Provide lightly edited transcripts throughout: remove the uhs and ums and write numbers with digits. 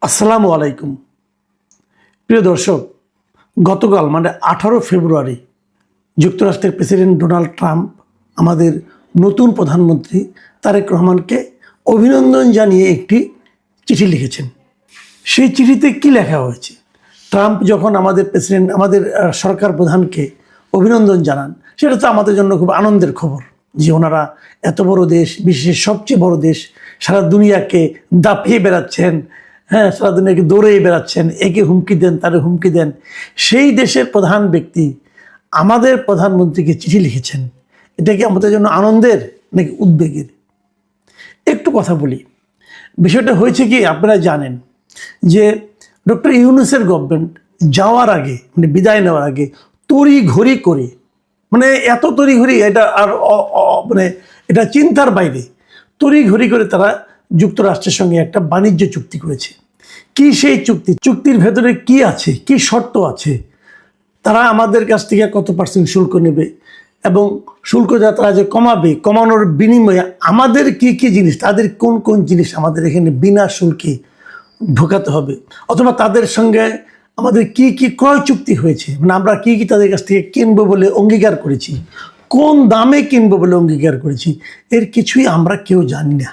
আসসালামু আলাইকুম। প্রিয় দর্শক, গতকাল 18 ফেব্রুয়ারি যুক্তরাষ্ট্রের প্রেসিডেন্ট ডোনাল্ড ট্রাম্প আমাদের নতুন প্রধানমন্ত্রী তারেক রহমানকে অভিনন্দন জানিয়ে একটি চিঠি লিখেছেন। সেই চিঠিতে কি লেখা হয়েছে? ট্রাম্প যখন আমাদের সরকার প্রধানকে অভিনন্দন জানান, সেটা তো আমাদের জন্য খুব আনন্দের খবর যে ওনারা এত বড় দেশ, বিশ্বের সবচেয়ে বড় দেশ, সারা দুনিয়াকে দাপিয়ে বেড়াচ্ছেন। হ্যাঁ, সারা দুনিয়াকে দৌড়ে বেড়াচ্ছেন, একে হুমকি দেন, তারে হুমকি দেন। সেই দেশের প্রধান ব্যক্তি আমাদের প্রধানমন্ত্রীকে চিঠি লিখেছেন। এটা কি আমাদের জন্য আনন্দের নাকি উদ্বেগের? একটু কথা বলি। বিষয়টা হয়েছে কি, আপনারা জানেন যে ডক্টর ইউনূসের গভর্নমেন্ট যাওয়ার আগে, বিদায় নেওয়ার আগে তড়িঘড়ি করে, এত তড়িঘড়ি, এটা আর এটা চিন্তার বাইরে, তড়িঘড়ি করে তারা যুক্তরাষ্ট্রের সঙ্গে একটা বাণিজ্য চুক্তি করেছে। কি সেই চুক্তির ভেতরে কি আছে, কি শর্ত আছে, তারা আমাদের কাছ থেকে কত % শুল্ক নেবে এবং শুল্ক যা তারা যে কমাবে, কমানোর বিনিময়ে আমাদের কি কি জিনিস, তাদের কোন কোন জিনিস আমাদের এখানে বিনা শুল্কে ঢোকাতে হবে, অথবা তাদের সঙ্গে আমাদের কি কি ক্রয় চুক্তি হয়েছে, আমরা কি কি তাদের কাছ থেকে কিনবো বলে অঙ্গীকার করেছি, কোন দামে কিনবো বলে অঙ্গীকার করেছি, এর কিছুই আমরা কেউ জানি না।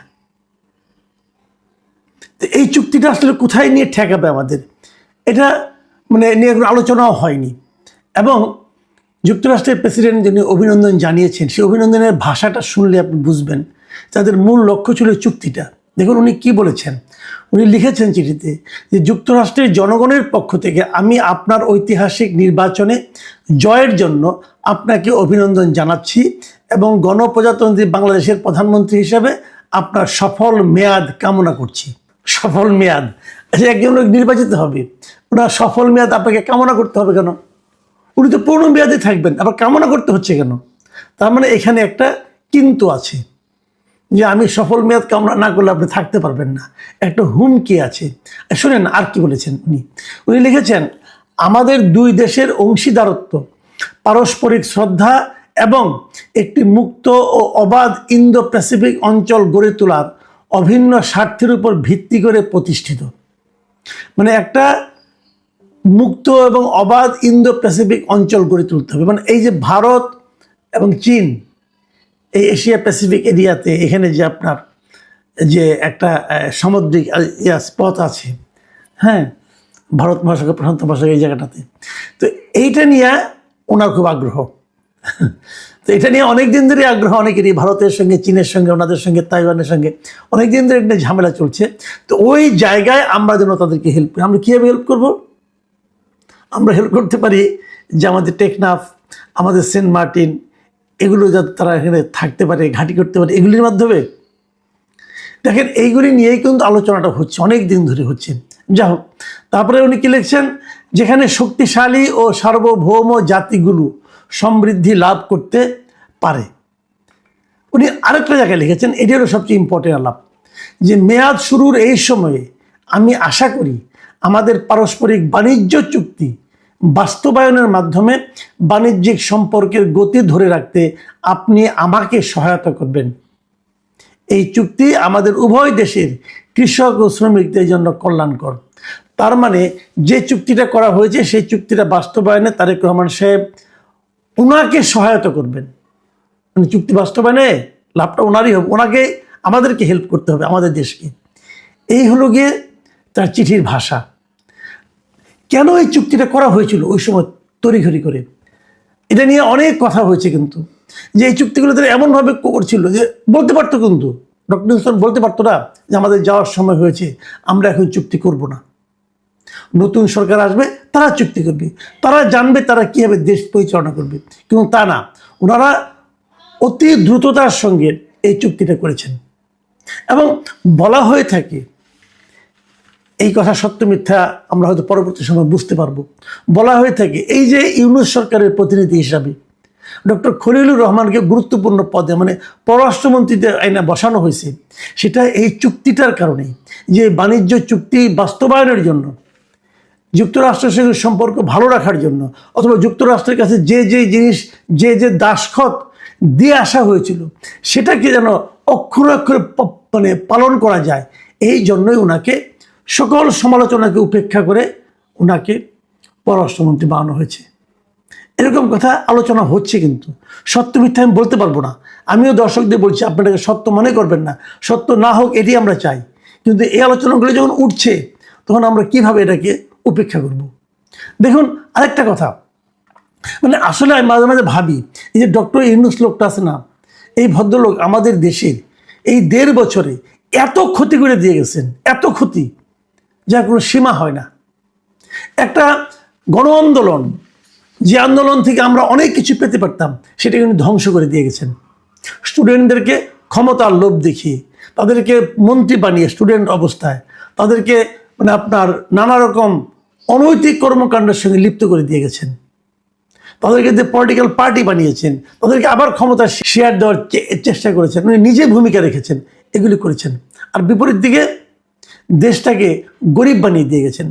তো এই চুক্তিটা আসলে কোথায় নিয়ে ঠেকাবে আমাদের, এটা নিয়ে কোনো আলোচনাও হয়নি। এবং যুক্তরাষ্ট্রের প্রেসিডেন্ট যিনি অভিনন্দন জানিয়েছেন, সেই অভিনন্দনের ভাষাটা শুনলে আপনি বুঝবেন তাদের মূল লক্ষ্য ছিল চুক্তিটা। দেখুন উনি কি বলেছেন। উনি লিখেছেন চিঠিতে যে যুক্তরাষ্ট্রের জনগণের পক্ষ থেকে আমি আপনার ঐতিহাসিক নির্বাচনে জয়ের জন্য আপনাকে অভিনন্দন জানাচ্ছি এবং গণপ্রজাতন্ত্রী বাংলাদেশের প্রধানমন্ত্রী হিসেবে আপনার সফল মেয়াদ কামনা করছি। সফল মেয়াদ, আচ্ছা, একজন লোক নির্বাচিত হবে, ওনার সফল মেয়াদ আপনাকে কামনা করতে হবে কেন? উনি তো পূর্ণ মেয়াদে থাকবেন, আবার কামনা করতে হচ্ছে কেন? তার এখানে একটা কিন্তু আছে যে আমি সফল মেয়াদ কামনা না করলে আপনি থাকতে পারবেন না, একটা হুমকি আছে। শুনেন আর কি বলেছেন উনি লিখেছেন, আমাদের দুই দেশের অংশীদারত্ব, পারস্পরিক শ্রদ্ধা এবং একটি মুক্ত ও অবাধ ইন্দো প্যাসিফিক অঞ্চল গড়ে তোলার অভিন্ন স্বার্থের উপর ভিত্তি করে প্রতিষ্ঠিত। একটা মুক্ত এবং অবাধ ইন্দো প্যাসিফিক অঞ্চল গড়ে তুলতে হবে। এই যে ভারত এবং চীন, এই এশিয়া প্যাসিফিক এরিয়াতে, এখানে যে আপনার যে একটা সামুদ্রিক পথ আছে, হ্যাঁ, ভারত মহাসাগর, প্রশান্ত মহাসাগর, এই জায়গাটাতে, তো এইটা নিয়ে ওনার খুব আগ্রহ। তো এটা নিয়ে অনেক দিন ধরে আগ্রহ অনেকেরই, ভারতের সঙ্গে, চীনের সঙ্গে, ওনাদের সঙ্গে, তাইওয়ানের সঙ্গে অনেক দিন ধরে একটা ঝামেলা চলছে। তো ওই জায়গায় আমরা যেন তাদেরকে হেল্প করি। আমরা কীভাবে হেল্প করব? আমরা হেল্প করতে পারি যে আমাদের টেকনাফ, আমাদের সেন্ট মার্টিন, এগুলো যাতে তারা এখানে থাকতে পারে, ঘাঁটি করতে পারে, এগুলির মাধ্যমে। দেখেন, এইগুলি নিয়েই কিন্তু আলোচনাটা হচ্ছে, অনেক দিন ধরে হচ্ছে। যা হোক, তারপরে উনি কি লিখছেন, যেখানে শক্তিশালী ও সার্বভৌম জাতিগুলো সমৃদ্ধি লাভ করতে পারে। উনি আরেকটা জায়গায় লিখেছেন, এটি হলো সবচেয়ে ইম্পর্টেন্ট আলাপ, যে মেয়াদ শুরুর এই সময়ে আমি আশা করি আমাদের পারস্পরিক বাণিজ্য চুক্তি বাস্তবায়নের মাধ্যমে বাণিজ্যিক সম্পর্কের গতি ধরে রাখতে আপনি আমাকে সহায়তা করবেন। এই চুক্তি আমাদের উভয় দেশের কৃষক ও শ্রমিকদের জন্য কল্যাণকর। তার যে চুক্তিটা করা হয়েছে, সেই চুক্তিটা বাস্তবায়নে তারেক রহমান সাহেব ওনাকে সহায়তা করবেন। চুক্তি বাস্তবায়নে লাভটা ওনারই হবে, ওনাকে, আমাদেরকে হেল্প করতে হবে, আমাদের দেশকে। এই হলো গিয়ে তার চিঠির ভাষা। কেন এই চুক্তিটা করা হয়েছিল ওই সময় তড়িঘড়ি করে, এটা নিয়ে অনেক কথা হয়েছে। কিন্তু যে এই চুক্তিগুলো তারা এমনভাবে করছিল যে বলতে পারতো, কিন্তু ডক্টর ইউনূস বলতে পারতো না যে আমাদের যাওয়ার সময় হয়েছে, আমরা এখন চুক্তি করব না, নতুন সরকার আসবে, তারা চুক্তি করবে, তারা জানবে তারা কীভাবে দেশ পরিচালনা করবে। কিন্তু তা না, ওনারা অতি দ্রুততার সঙ্গে এই চুক্তিটা করেছেন। এবং বলা হয়ে থাকে, এই কথা সত্য মিথ্যা আমরা হয়তো পরবর্তী সময় বুঝতে পারবো, বলা হয়ে থাকে এই যে ইউনূস সরকারের প্রতিনিধি হিসাবে ডক্টর খলিলুর রহমানকে গুরুত্বপূর্ণ পদে, পররাষ্ট্রমন্ত্রীতে আইনে বসানো হয়েছে, সেটা এই চুক্তিটার কারণেই। যে বাণিজ্য চুক্তি বাস্তবায়নের জন্য, যুক্তরাষ্ট্রের সঙ্গে সম্পর্ক ভালো রাখার জন্য, অথবা যুক্তরাষ্ট্রের কাছে যে যে জিনিস, যে যে দাসখত দিয়ে আসা হয়েছিল, সেটাকে যেন অক্ষরে অক্ষরে পালন করা যায়, এই জন্যই ওনাকে সকল সমালোচনাকে উপেক্ষা করে ওনাকে পররাষ্ট্রমন্ত্রী বানানো হয়েছে। এরকম কথা আলোচনা হচ্ছে, কিন্তু সত্য মিথ্যা আমি বলতে পারবো না। আমিও দর্শকদের বলছি, আপনাদেরকে সত্য মনে করবেন না, সত্য না হোক এটি আমরা চাই, কিন্তু এই আলোচনাগুলো যখন উঠছে তখন আমরা কিভাবে এটাকে উপেক্ষা করব। দেখুন আরেকটা কথা, মানে আসলে আমি মাঝে মাঝে ভাবি, এই যে ডক্টর ইউনূস লোকটা আছে না, এই ভদ্রলোক আমাদের দেশের এই 1.5 বছরে এত ক্ষতি করে দিয়ে গেছেন, এত ক্ষতি যার কোনো সীমা হয় না। একটা গণ আন্দোলন, যে আন্দোলন থেকে আমরা অনেক কিছু পেতে পারতাম, সেটা কিন্তু ধ্বংস করে দিয়ে গেছেন। স্টুডেন্টদেরকে ক্ষমতার লোভ দেখিয়ে, তাদেরকে মন্ত্রী বানিয়ে স্টুডেন্ট অবস্থায় তাদেরকে মানে আপনার নানা রকম অনৈতিক কর্মকাণ্ডের সঙ্গে লিপ্ত করে দিয়ে গেছেন। তাদেরকে যে পলিটিক্যাল পার্টি বানিয়েছেন, তাদেরকে আবার ক্ষমতা শেয়ার দেওয়ার চেষ্টা করেছেন, উনি নিজে ভূমিকা রেখেছেন, এগুলি করেছেন। আর বিপরীত দিকে দেশটাকে গরিব বানিয়ে দিয়ে গেছেন।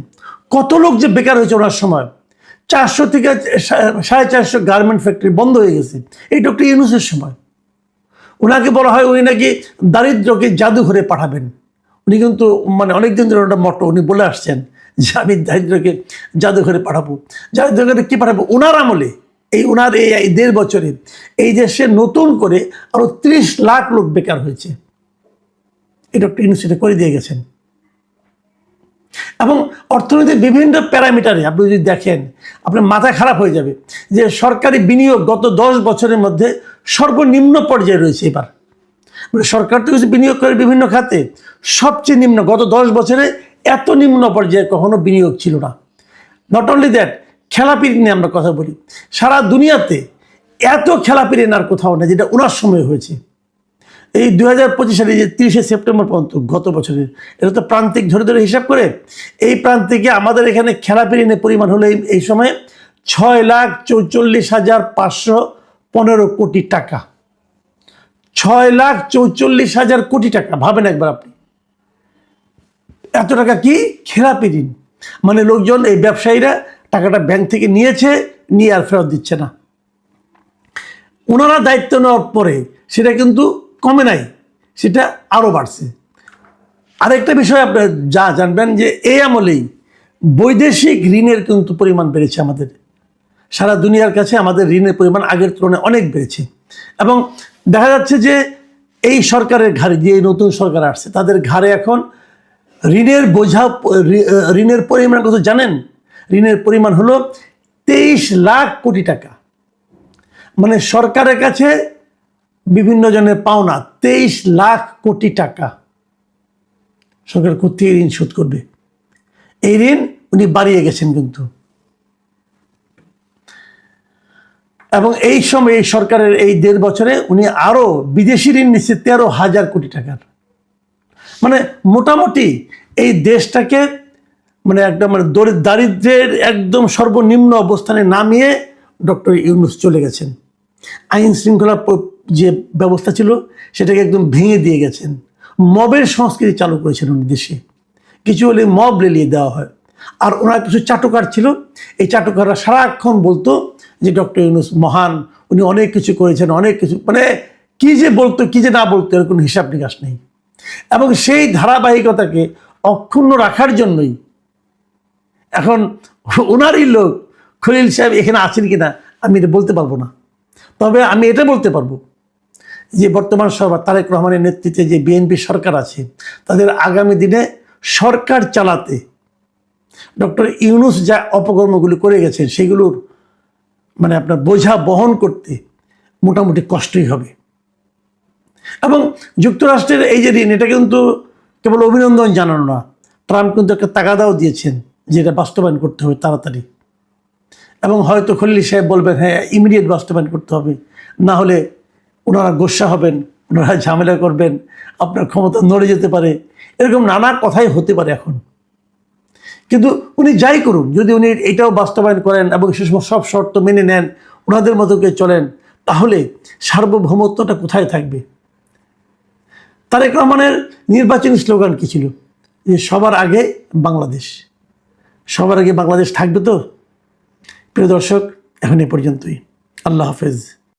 কত লোক যে বেকার হয়েছে ওনার সময়, 400 থেকে 450 গার্মেন্ট ফ্যাক্টরি বন্ধ হয়ে গেছে এই ডক্টর ইউনূসের সময়। ওনাকে বলা হয় উনি নাকি দারিদ্রকে জাদুঘরে পাঠাবেন। উনি কিন্তু মানে অনেকদিন ধরে ওটা মটো উনি বলে আসছেন যে আমি দারিদ্রকে জাদুঘরে পাঠাবো। জাদুঘরে কী পাঠাবো? ওনার আমলে, এই ওনার এই 1.5 বছরে এই দেশে নতুন করে আরও 30 লাখ লোক বেকার হয়েছে। এই ডক্টর ইউনূস এটা করে দিয়ে গেছেন। এবং অর্থনীতির বিভিন্ন প্যারামিটারে আপনি যদি দেখেন, আপনার মাথা খারাপ হয়ে যাবে যে সরকারি বিনিয়োগ গত 10 বছরের মধ্যে সর্বনিম্ন পর্যায়ে রয়েছে। এবার মানে সরকার তো কিছু বিনিয়োগ করে বিভিন্ন খাতে, সবচেয়ে নিম্ন, গত 10 বছরে এত নিম্ন পর্যায়ে কখনো বিনিয়োগ ছিল না। নট অনলি দ্যাট, খেলাপিরি নিয়ে আমরা কথা বলি, সারা দুনিয়াতে এত খেলাপিরি আর কোথাও নেই যেটা ওনার সময় হয়েছে। এই 2025 সালে যে 30শে সেপ্টেম্বর পর্যন্ত গত বছরের, এটা তো প্রান্তিক ধরে ধরে হিসাব করে, এই প্রান্তিকে আমাদের এখানে খেলাপিরিনের পরিমাণ হলো এই সময়ে 6,44,515 কোটি টাকা। 6,44,000 কোটি টাকা, ভাবেন একবার আপনি। এত টাকা কি খেলাপি ঋণ, মানে লোকজন, এই ব্যবসায়ীরা টাকাটা ব্যাংক থেকে নিয়েছে, নিয়ে আর ফেরত দিচ্ছে না। ওনারা দায়িত্ব নেওয়ার পরে সেটা কিন্তু কমে নাই, সেটা আরও বাড়ছে। আরেকটা বিষয় আপনারা যা জানবেন যে এই আমলেই বৈদেশিক ঋণের কিন্তু পরিমাণ বেড়েছে আমাদের। সারা দুনিয়ার কাছে আমাদের ঋণের পরিমাণ আগের তুলনায় অনেক বেড়েছে। এবং দেখা যাচ্ছে যে এই সরকারের ঘাড়ে, যে নতুন সরকার আসছে, তাদের ঘাড়ে এখন ঋণের বোঝা, ঋণের পরিমাণ কত জানেন? ঋণের পরিমাণ হলো 23 লাখ কোটি টাকা। মানে সরকারের কাছে বিভিন্ন জনের পাওনা 23 লাখ কোটি টাকা। সরকার কোথায় ঋণ শোধ করবে? এই ঋণ উনি বাড়িয়ে গেছেন কিন্তু। এবং এই সময় এই সরকারের এই 1.5 বছরে উনি আরো বিদেশি ঋণ নিচ্ছে 13,000 কোটি টাকার। মানে মোটামুটি এই দেশটাকে মানে একদম মানে দারিদ্র্যের একদম সর্বনিম্ন অবস্থানে নামিয়ে ডক্টর ইউনূস চলে গেছেন। আইন শৃঙ্খলা যে ব্যবস্থা ছিল সেটাকে একদম ভেঙে দিয়ে গেছেন। মবের সংস্কৃতি চালু করেছেন উনি দেশে। কিছু হলে মব লেলিয়ে দেওয়া হয়। আর ওনার কিছু চাটুকার ছিল, এই চাটুকাররা সারাক্ষণ বলতো যে ডক্টর ইউনূস মহান, উনি অনেক কিছু করেছেন, অনেক কিছু, মানে কি যে বলতো কি যে না বলতো এর কোনো হিসাব নিকাশ নেই। এবং সেই ধারাবাহিকতাকে অক্ষুণ্ণ রাখার জন্যই এখন ওনারই লোক খলিল সাহেব এখানে আছেন কিনা আমি এটা বলতে পারবো না। তবে আমি এটা বলতে পারবো যে বর্তমান সরকার তারেক রহমানের নেতৃত্বে যে বিএনপি সরকার আছে, তাদের আগামী দিনে সরকার চালাতে ডক্টর ইউনূস যা অপকর্মগুলি করে গেছেন সেগুলোর মানে আপনার বোঝা বহন করতে মোটামুটি কষ্টই হবে। এবং যুক্তরাষ্ট্রের এই যে ঋণ, এটা কিন্তু কেবল অভিনন্দন জানানো না, ট্রাম্প কিন্তু একটা তাগাদাও দিয়েছেন যে এটা বাস্তবায়ন করতে হবে তাড়াতাড়ি। এবং হয়তো খলিল সাহেব বলবেন হ্যাঁ ইমিডিয়েট বাস্তবায়ন করতে হবে, না হলে ওনারা গোস্বা হবেন, ওনারা ঝামেলা করবেন, আপনার ক্ষমতা নড়ে যেতে পারে, এরকম নানা কথাই হতে পারে এখন। কিন্তু উনি যাই করুন, যদি উনি এটাও বাস্তবায়ন করেন এবং সে সব শর্ত মেনে নেন, ওনাদের মতো করে চলেন, তাহলে সার্বভৌমত্বটা কোথায় থাকবে? তারেক রহমানের নির্বাচনী স্লোগান কী ছিল? যে সবার আগে বাংলাদেশ। সবার আগে বাংলাদেশ থাকবে তো? প্রিয় দর্শক, এখন এ পর্যন্তই। আল্লাহ হাফেজ।